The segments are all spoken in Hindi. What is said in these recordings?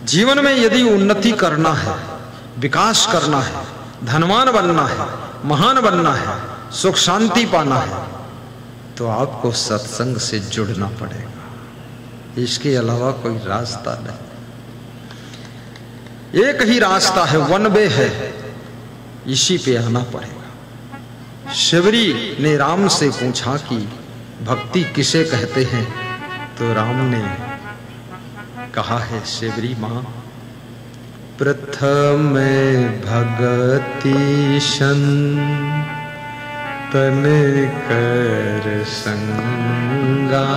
जीवन में यदि उन्नति करना है, विकास करना है, धनवान बनना है, महान बनना है, सुख शांति पाना है, तो आपको सत्संग से जुड़ना पड़ेगा। इसके अलावा कोई रास्ता नहीं। एक ही रास्ता है, वन वे है, इसी पे आना पड़ेगा। शबरी ने राम से पूछा कि भक्ति किसे कहते हैं, तो राम ने कहा है, शबरी मां, प्रथम भगति तन कर संगा,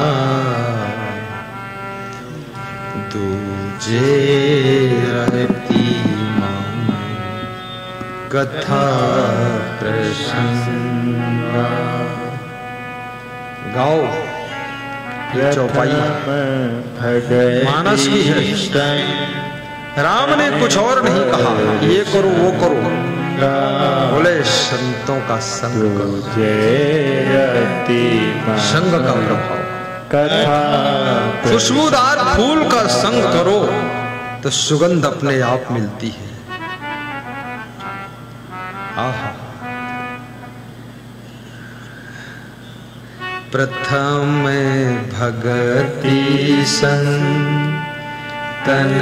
दूजे रति मान कथा प्रसंगा। गाओ ये चौपाई मानस की है। राम ने कुछ और नहीं कहा, ये करो वो करो, बोले संतों का संग करो, संग का प्रभाव, खुशबूदार फूल का संग करो तो सुगंध अपने आप मिलती है। आहा। प्रथम भगति संग तन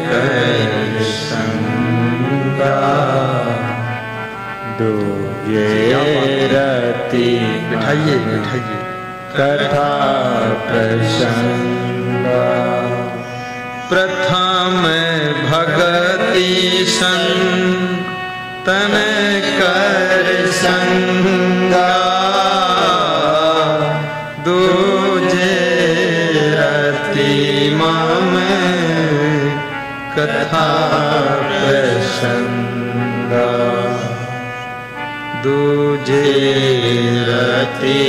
कर संगा, दूजे रति बिठाइए बिठाइए कथा प्रसंगा। प्रथम भगति संग तन कर संगा, दूजे रति मम कथा प्रसंगा, दूजे रति।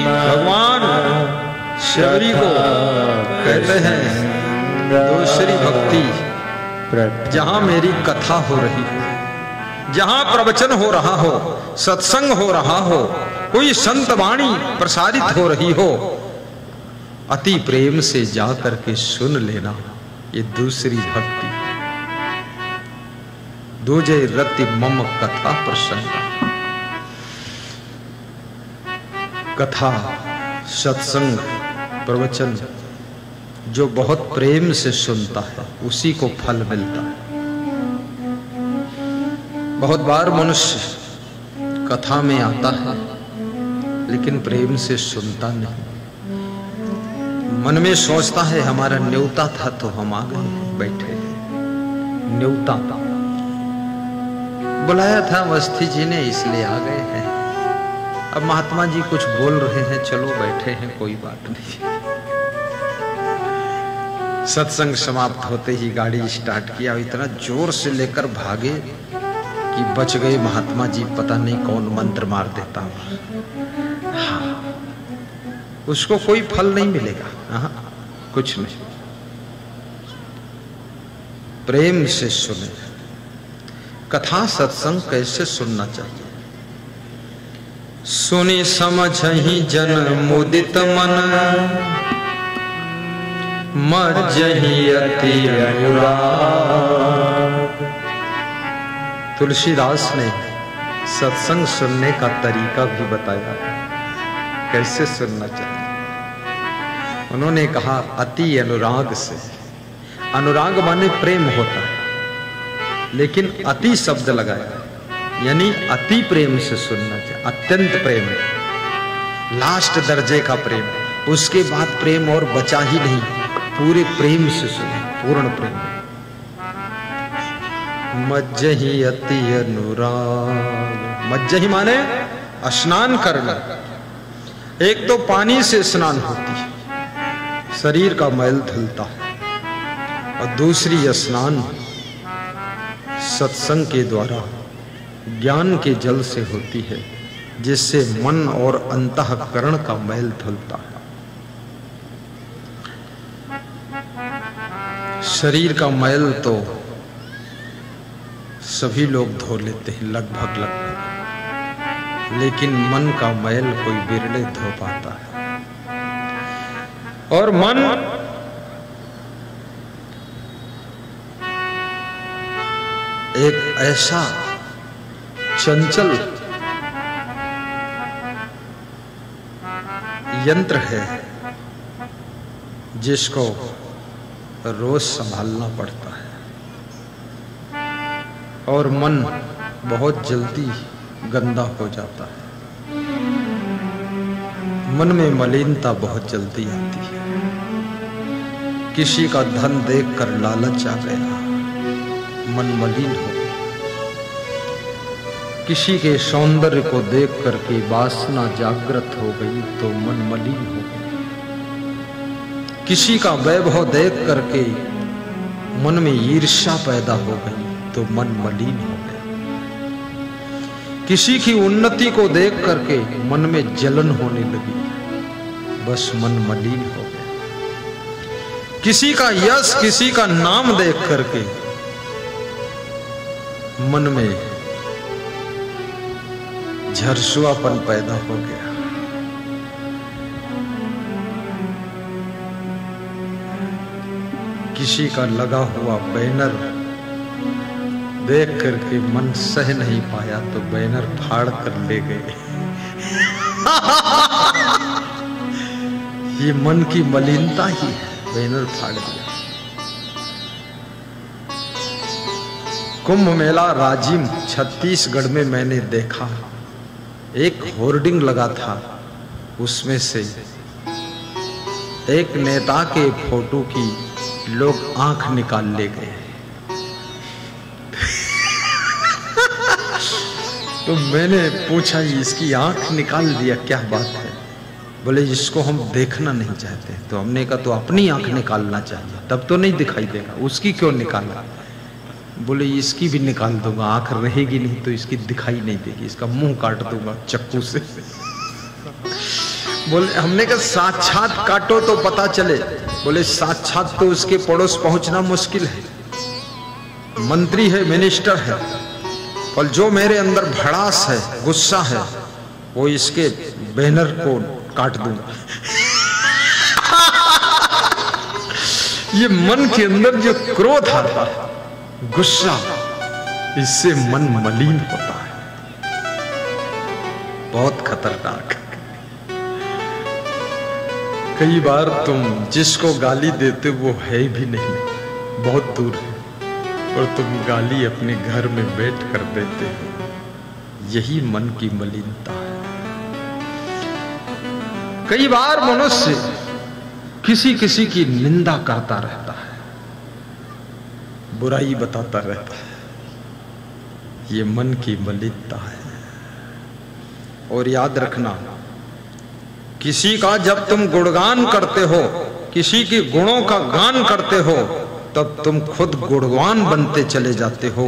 भगवान शबरी को कहते हैं दूसरी भक्ति, जहां मेरी कथा हो रही हो, जहां प्रवचन हो रहा हो, सत्संग हो रहा हो, कोई संत वाणी प्रसारित हो रही हो, अति प्रेम से जा करके सुन लेना, ये दूसरी भक्ति। दूजे रति मम कथा प्रसंग। कथा, सत्संग, प्रवचन जो बहुत प्रेम से सुनता है उसी को फल मिलता है। बहुत बार मनुष्य कथा में आता है लेकिन प्रेम से सुनता नहीं, मन में सोचता है हमारा न्योता था तो हम आ गए बैठे। न्योता बुलाया था अवस्थी जी ने इसलिए आ गए हैं, अब महात्मा जी कुछ बोल रहे हैं, चलो बैठे हैं, कोई बात नहीं। सत्संग समाप्त होते ही गाड़ी स्टार्ट किया, इतना जोर से लेकर भागे कि बच गए महात्मा जी, पता नहीं कौन मंत्र मार देता। हाँ, उसको कोई फल नहीं मिलेगा। हाँ, कुछ नहीं। प्रेम से सुने। कथा सत्संग कैसे सुनना चाहिए? सुनी समझहि जन मुदित मन, मज्जहि अति अनुराग। तुलसीदास ने सत्संग सुनने का तरीका भी बताया, कैसे सुनना चाहिए। उन्होंने कहा अति अनुराग से। अनुराग माने प्रेम होता है, लेकिन अति शब्द लगाया, यानी अति प्रेम से सुनना चाहिए। अत्यंत प्रेम, लास्ट दर्जे का प्रेम, उसके बाद प्रेम और बचा ही नहीं, पूरे प्रेम से सुने, पूर्ण प्रेम। मज्जहि अति अनुराग। मज्जहि माने स्नान करना। एक तो पानी से स्नान होती है, शरीर का मैल धुलता है, और दूसरी स्नान सत्संग के द्वारा ज्ञान के जल से होती है, जिससे मन और अंतःकरण का मैल धुलता है। शरीर का मैल तो सभी लोग धो लेते हैं लगभग, लेकिन मन का मैल कोई बिरले धो पाता है। और मन एक ऐसा चंचल यंत्र है जिसको रोज संभालना पड़ता है और मन बहुत जल्दी गंदा हो जाता है। मन में मलिनता बहुत जल्दी आती है। किसी का धन देखकर लालच आ गया, मन मलिन हो गया। किसी के सौंदर्य को देख करके वासना जागृत हो गई तो मन मलिन हो गया। किसी का वैभव देख करके मन में ईर्ष्या पैदा हो गई तो मन मलिन हो गया। किसी की उन्नति को देख करके मन में जलन होने लगी, बस मन मलिन हो गया। किसी का यश, किसी का नाम देख करके मन में झरसुआपन पैदा हो गया। किसी का लगा हुआ बैनर देख करके मन सह नहीं पाया तो बैनर फाड़ कर ले गए। ये मन की मलिनता ही है, बैनर फाड़ दिया। कुंभ मेला राजिम छत्तीसगढ़ में मैंने देखा, एक होर्डिंग लगा था, उसमें से एक नेता के फोटो की लोग आंख निकाल ले गए। तो मैंने पूछा इसकी आंख निकाल दिया, क्या बात है? बोले इसको हम देखना नहीं चाहते। तो हमने कहा तो अपनी आंख निकालना चाहिए, तब तो नहीं दिखाई देगा, उसकी क्यों निकालना? बोले इसकी भी निकाल दूंगा, आंख रहेगी नहीं तो इसकी दिखाई नहीं देगी, इसका मुंह काट दूंगा चक्कू से। बोले हमने कहा साक्षात काटो तो पता चले। बोले साक्षात तो उसके पड़ोस पहुंचना मुश्किल है, मंत्री है, मिनिस्टर है, पर जो मेरे अंदर भड़ास है, गुस्सा है, वो इसके बैनर को काट दूंगा। ये मन के अंदर जो क्रोध आता है, गुस्सा, इससे मन मलिन होता है, बहुत खतरनाक। कई बार तुम जिसको गाली देते वो है भी नहीं, बहुत दूर है, और तुम गाली अपने घर में बैठ कर देते हो। यही मन की मलिनता है। कई बार मनुष्य किसी किसी की निंदा करता रहता है, बुराई बताता रहता है, ये मन की मलिनता है। और याद रखना, किसी का जब तुम गुणगान करते हो, किसी के गुणों का गान करते हो, तब तुम खुद गुणवान बनते चले जाते हो।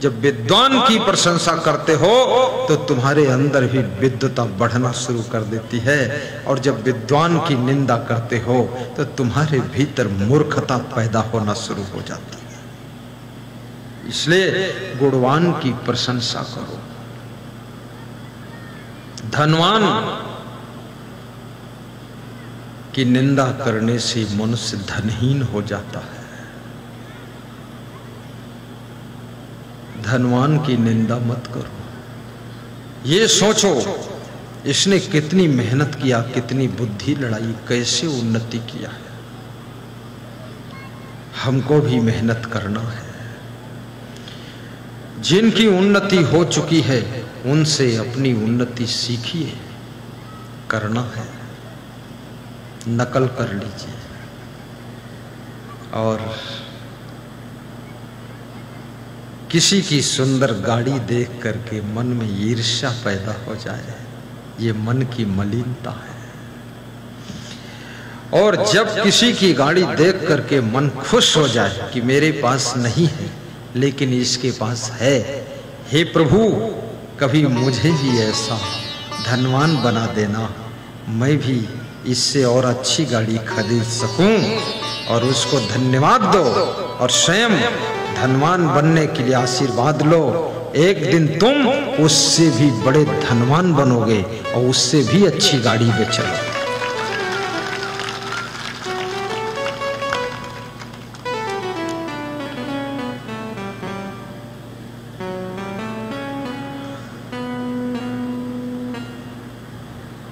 जब विद्वान की प्रशंसा करते हो तो तुम्हारे अंदर भी विद्वता बढ़ना शुरू कर देती है, और जब विद्वान की निंदा करते हो तो तुम्हारे भीतर मूर्खता पैदा होना शुरू हो जाती है। इसलिए गुणवान की प्रशंसा करो। धनवान की निंदा करने से मनुष्य धनहीन हो जाता है। धनवान की निंदा मत करो। ये सोचो इसने कितनी मेहनत किया, कितनी बुद्धि लड़ाई, कैसे उन्नति किया है। हमको भी मेहनत करना है। जिनकी उन्नति हो चुकी है उनसे अपनी उन्नति सीखिए, करना है, नकल कर लीजिए। और किसी की सुंदर गाड़ी देख करके मन में ईर्ष्या पैदा हो जाए, ये मन की मलिनता है। और जब किसी की गाड़ी देख करके मन खुश हो जाए कि मेरे पास नहीं है लेकिन इसके पास है, हे प्रभु कभी मुझे भी ऐसा धनवान बना देना, मैं भी इससे और अच्छी गाड़ी खरीद सकूं, और उसको धन्यवाद दो और स्वयं धनवान बनने के लिए आशीर्वाद लो। एक दिन तुम उससे भी बड़े धनवान बनोगे और उससे भी अच्छी गाड़ी में चलोगे।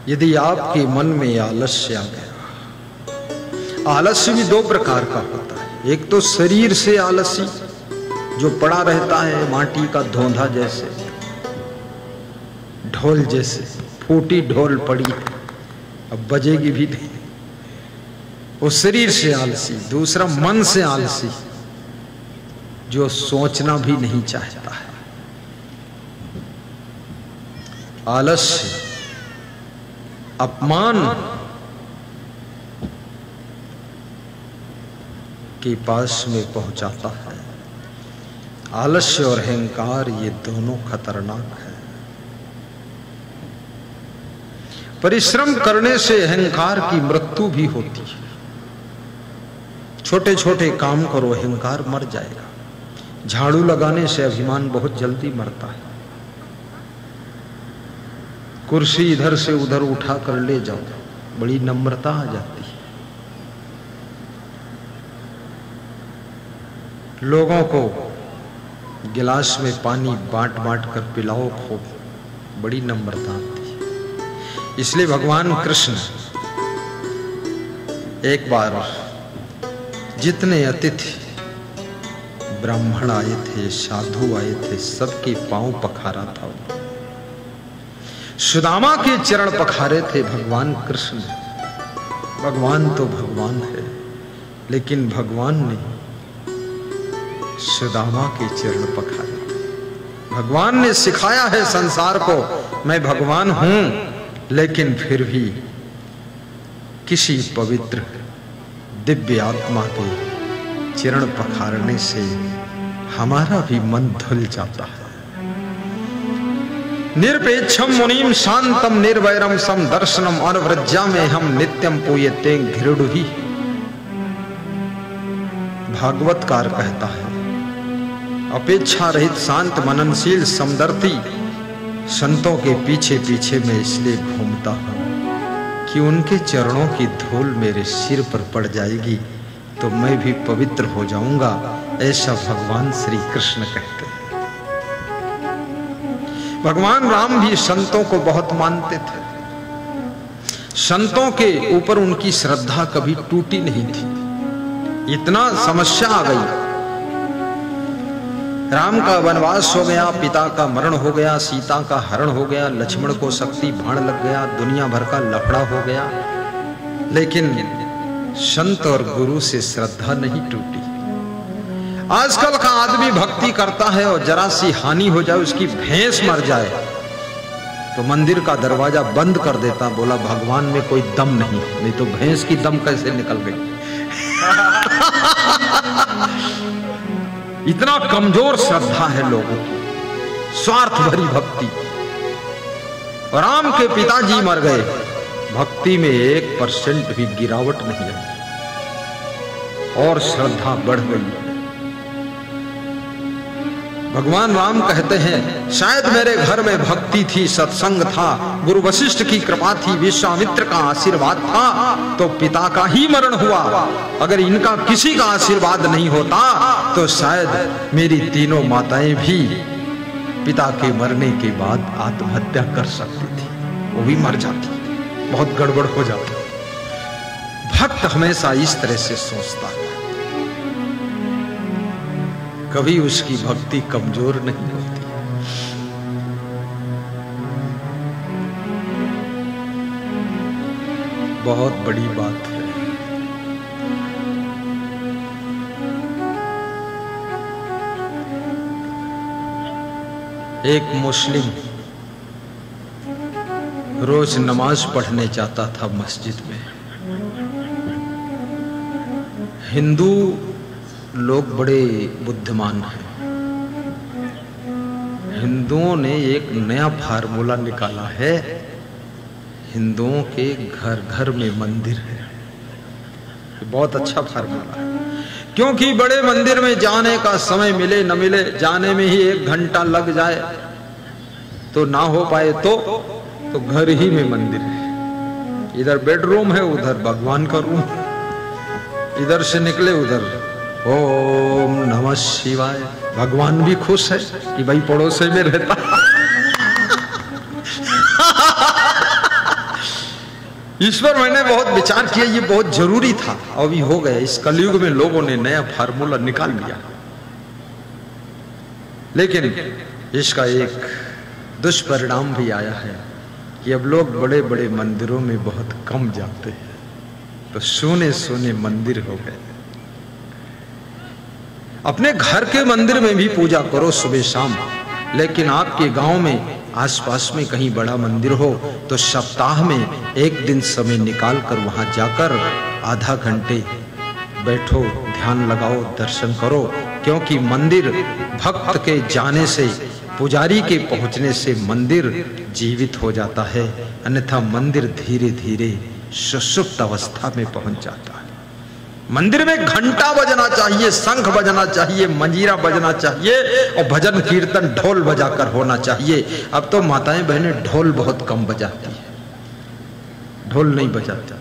यदि आपके मन में आलस्य आ गया, आलस्य भी दो प्रकार का होता है। एक तो शरीर से आलसी जो पड़ा रहता है माटी का धोंधा जैसे, ढोल जैसे, फूटी ढोल पड़ी है अब बजेगी भी नहीं, वो शरीर से आलसी। दूसरा मन से आलसी जो सोचना भी नहीं चाहता है। आलस्य अपमान के पास में पहुंचाता है। आलस्य और अहंकार ये दोनों खतरनाक है। परिश्रम करने से अहंकार की मृत्यु भी होती है। छोटे छोटे काम करो, अहंकार मर जाएगा। झाड़ू लगाने से अभिमान बहुत जल्दी मरता है। कुर्सी इधर से उधर उठा कर ले जाओ, बड़ी नम्रता आ जाती है। लोगों को गिलास में पानी बांट बांट कर पिलाओ खूब, बड़ी नम्रता आती है। इसलिए भगवान कृष्ण एक बार जितने अतिथि ब्राह्मण आए थे, साधु आए थे, सबके पांव पखारा था। सुदामा के चरण पखारे थे भगवान कृष्ण। भगवान तो भगवान है, लेकिन भगवान ने सुदामा के चरण पखारे थे। भगवान ने सिखाया है संसार को, मैं भगवान हूं, लेकिन फिर भी किसी पवित्र दिव्य आत्मा के चरण पखारने से हमारा भी मन धुल जाता है। निरपेक्षम मुनिम शांतम निर्वैरम सम दर्शनम अनवृज्जा में हम नित्यम पूयते घृणुहि। भागवतकार कहता है, अपेक्षा रहित शांत मननशील समदर्शी संतों के पीछे पीछे मैं इसलिए घूमता हूं कि उनके चरणों की धूल मेरे सिर पर पड़ जाएगी तो मैं भी पवित्र हो जाऊंगा। ऐसा भगवान श्री कृष्ण कहते हैं। भगवान राम भी संतों को बहुत मानते थे। संतों के ऊपर उनकी श्रद्धा कभी टूटी नहीं थी। इतना समस्या आ गई, राम का वनवास हो गया, पिता का मरण हो गया, सीता का हरण हो गया, लक्ष्मण को शक्ति बाण लग गया, दुनिया भर का लफड़ा हो गया, लेकिन संत और गुरु से श्रद्धा नहीं टूटी। आजकल का आदमी भक्ति करता है और जरा सी हानि हो जाए, उसकी भैंस मर जाए तो मंदिर का दरवाजा बंद कर देता, बोला भगवान में कोई दम नहीं तो भैंस की दम कैसे निकल गई। इतना कमजोर श्रद्धा है लोगों की, स्वार्थ भरी भक्ति। राम के पिताजी मर गए, भक्ति में 1% भी गिरावट नहीं आई और श्रद्धा बढ़ गई। भगवान राम कहते हैं, शायद मेरे घर में भक्ति थी, सत्संग था, गुरु वशिष्ठ की कृपा थी, विश्वामित्र का आशीर्वाद था तो पिता का ही मरण हुआ। अगर इनका किसी का आशीर्वाद नहीं होता तो शायद मेरी तीनों माताएं भी पिता के मरने के बाद आत्महत्या कर सकती थी, वो भी मर जाती, बहुत गड़बड़ हो जाती। भक्त हमेशा इस तरह से सोचता है, कभी उसकी भक्ति कमजोर नहीं होती। बहुत बड़ी बात है। एक मुस्लिम रोज नमाज पढ़ने जाता था मस्जिद में। हिंदू लोग बड़े बुद्धिमान हैं। हिंदुओं ने एक नया फार्मूला निकाला है, हिंदुओं के घर घर में मंदिर है। बहुत अच्छा फार्मूला है, क्योंकि बड़े मंदिर में जाने का समय मिले न मिले, जाने में ही 1 घंटा लग जाए तो ना हो पाए तो घर ही में मंदिर है। इधर बेडरूम है, उधर भगवान का रूम, इधर से निकले उधर ओम नमः शिवाय। भगवान भी खुश है कि भाई पड़ोसी में रहता। ईश्वर मैंने बहुत विचार किया, ये बहुत जरूरी था, अभी हो गया। इस कलयुग में लोगों ने नया फार्मूला निकाल लिया, लेकिन इसका एक दुष्परिणाम भी आया है कि अब लोग बड़े बड़े मंदिरों में बहुत कम जाते हैं, तो सोने सोने मंदिर हो गए। अपने घर के मंदिर में भी पूजा करो सुबह शाम, लेकिन आपके गांव में आसपास में कहीं बड़ा मंदिर हो तो सप्ताह में एक दिन समय निकाल कर वहां जाकर आधा घंटे बैठो, ध्यान लगाओ, दर्शन करो। क्योंकि मंदिर भक्त के जाने से, पुजारी के पहुंचने से मंदिर जीवित हो जाता है, अन्यथा मंदिर धीरे धीरे सुषुप्त अवस्था में पहुंच जाता है। मंदिर में घंटा बजना चाहिए, शंख बजना चाहिए, मंजीरा बजना चाहिए और भजन कीर्तन ढोल बजाकर होना चाहिए। अब तो माताएं बहनें ढोल बहुत कम बजाती है, ढोल नहीं बजाता।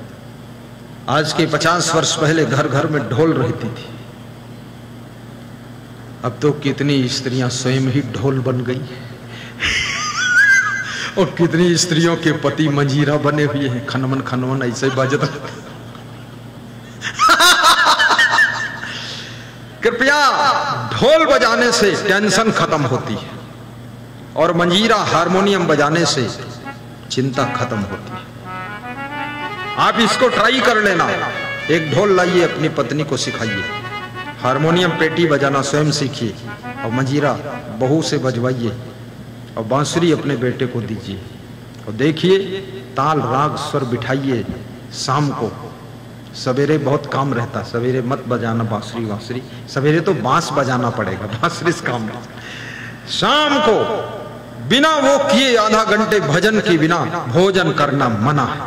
आज के 50 वर्ष पहले घर घर में ढोल रहती थी, अब तो कितनी स्त्रियां स्वयं ही ढोल बन गई और कितनी स्त्रियों के पति मंजीरा बने हुए हैं, खनमन खनमन ऐसे बजता। कृपया ढोल बजाने से टेंशन खत्म होती है और मंजीरा हारमोनियम बजाने से चिंता खत्म होती है। आप इसको ट्राई कर लेना, एक ढोल लाइए, अपनी पत्नी को सिखाइए, हारमोनियम पेटी बजाना स्वयं सीखिए और मंजीरा बहू से बजवाइए और बांसुरी अपने बेटे को दीजिए और देखिए ताल राग स्वर बिठाइए। शाम को सवेरे बहुत काम रहता, सवेरे मत बजाना बांसुरी वांसुरी, सवेरे तो बांस बजाना पड़ेगा, बांसुरी से काम नहीं। शाम को बिना वो किए आधा घंटे भजन के बिना भोजन करना मना है।